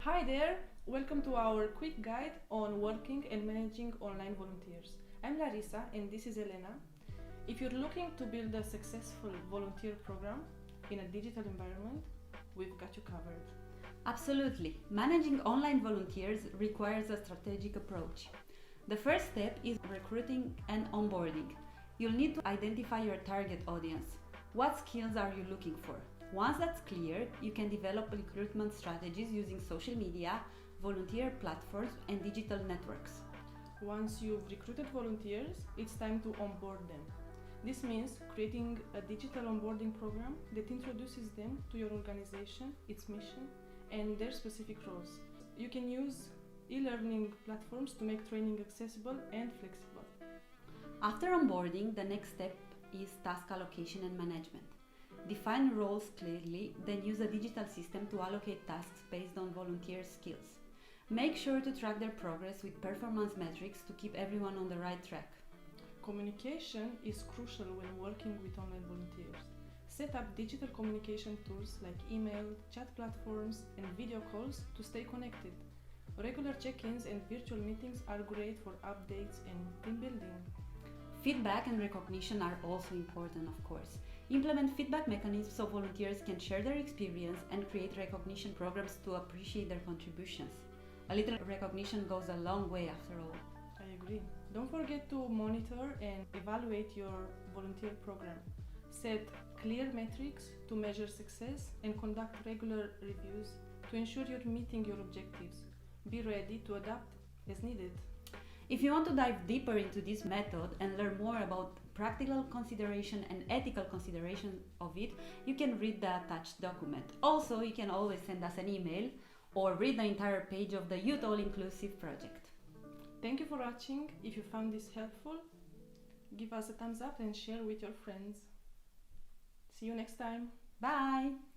Hi there, welcome to our quick guide on working and managing online volunteers. I'm Larissa and this is Elena. If you're looking to build a successful volunteer program in a digital environment, we've got you covered. Absolutely. Managing online volunteers requires a strategic approach. The first step is recruiting and onboarding. You'll need to identify your target audience. What skills are you looking for? Once that's clear, you can develop recruitment strategies using social media, volunteer platforms, and digital networks. Once you've recruited volunteers, it's time to onboard them. This means creating a digital onboarding program that introduces them to your organization, its mission, and their specific roles. You can use e-learning platforms to make training accessible and flexible. After onboarding, the next step is task allocation and management. Define roles clearly, then use a digital system to allocate tasks based on volunteer skills. Make sure to track their progress with performance metrics to keep everyone on the right track. Communication is crucial when working with online volunteers. Set up digital communication tools like email, chat platforms, and video calls to stay connected. Regular check-ins and virtual meetings are great for updates and team building. Feedback and recognition are also important, of course. Implement feedback mechanisms so volunteers can share their experience and create recognition programs to appreciate their contributions. A little recognition goes a long way after all. I agree. Don't forget to monitor and evaluate your volunteer program. Set clear metrics to measure success and conduct regular reviews to ensure you're meeting your objectives. Be ready to adapt as needed. If you want to dive deeper into this method and learn more about practical consideration and ethical consideration of it, you can read the attached document. Also, you can always send us an email or read the entire page of the Youth All Inclusive project. Thank you for watching. If you found this helpful, give us a thumbs up and share with your friends. See you next time. Bye!